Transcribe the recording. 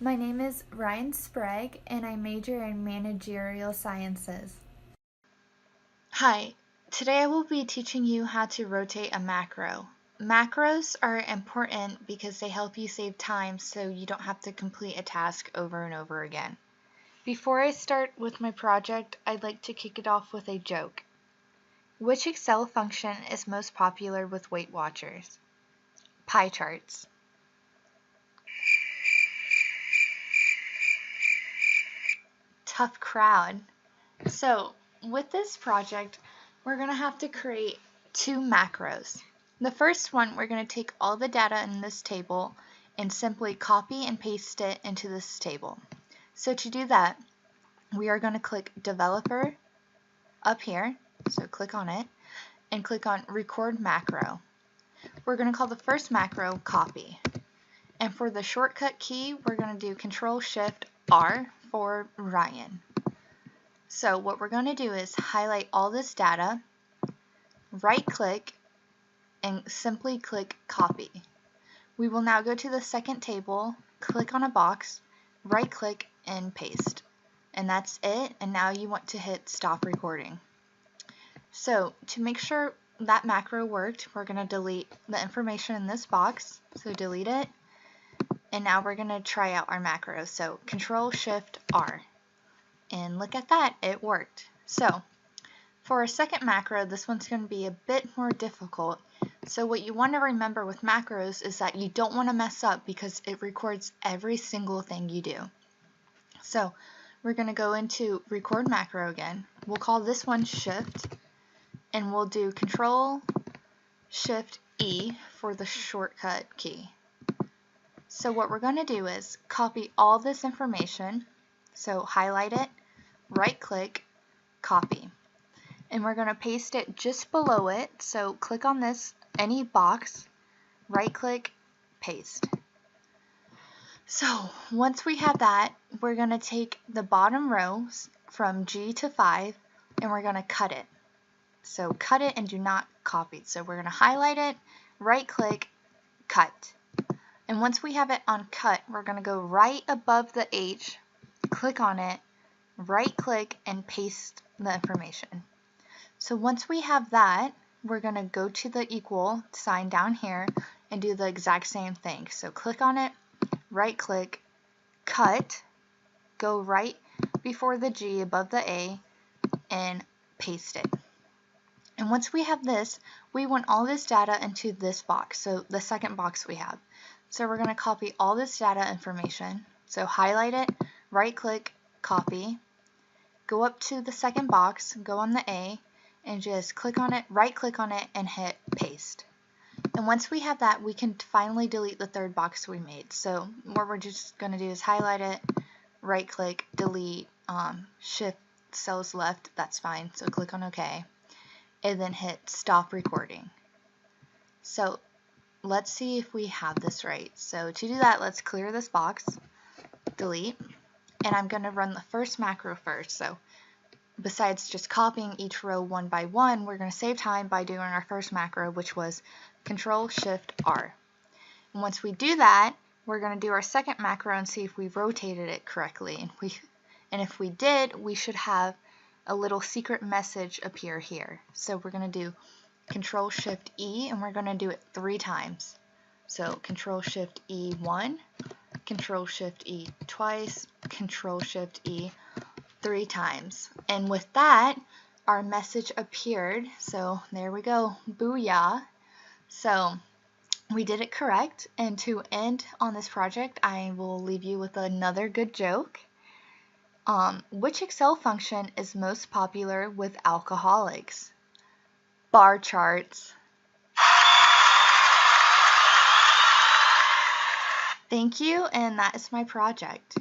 My name is Ryann Sprague, and I major in managerial sciences. Hi, today I will be teaching you how to rotate a macro. Macros are important because they help you save time so you don't have to complete a task over and over again. Before I start with my project, I'd like to kick it off with a joke. Which Excel function is most popular with Weight Watchers? Pie charts. Tough crowd. So, with this project, we're going to have to create two macros. The first one, we're going to take all the data in this table and simply copy and paste it into this table. So to do that, we are going to click Developer up here, so click on it, and click on Record Macro. We're going to call the first macro Copy. And for the shortcut key, we're going to do Control-Shift-R for Ryan. So what we're going to do is highlight all this data, right-click, and simply click Copy. We will now go to the second table, click on a box, right-click, and paste. And that's it, and now you want to hit Stop Recording. So to make sure that macro worked, we're going to delete the information in this box, so delete it, and now we're going to try out our macro. So Control-Shift-R. And look at that, it worked. So for our second macro, this one's going to be a bit more difficult. So what you want to remember with macros is that you don't want to mess up because it records every single thing you do. So we're going to go into Record Macro again. We'll call this one Shift, and we'll do Control-Shift-E for the shortcut key. So what we're going to do is copy all this information, so highlight it, right-click, copy. And we're going to paste it just below it, so click on this, any box, right-click, paste. So once we have that, we're going to take the bottom rows from G to 5, and we're going to cut it. So cut it and do not copy. So we're going to highlight it, right-click, cut. And once we have it on cut, we're going to go right above the H, click on it, right-click, and paste the information. So once we have that, we're going to go to the equal sign down here and do the exact same thing. So click on it, right-click, cut, go right before the G above the A, and paste it. And once we have this, we want all this data into this box, so the second box we have. So we're going to copy all this data information. So highlight it, right-click, copy, go up to the second box, go on the A, and just click on it, right-click on it, and hit paste. And once we have that, we can finally delete the third box we made. So what we're just going to do is highlight it, right-click, delete, shift cells left, that's fine, so click on OK, and then hit Stop Recording. So let's see if we have this right. So to do that, let's clear this box, delete, and I'm going to run the first macro first. So besides just copying each row one by one, we're going to save time by doing our first macro, which was Control-Shift-R. And once we do that, we're going to do our second macro and see if we rotated it correctly. And if we did, we should have a little secret message appear here. So we're going to do Control-Shift-E, and we're going to do it 3 times. So Control-Shift-E 1, Control-Shift-E twice, Control-Shift-E 3 times. And with that, our message appeared. So there we go, booyah. So we did it correct. And to end on this project, I will leave you with another good joke. Which Excel function is most popular with alcoholics? Bar charts. Thank you, and that is my project.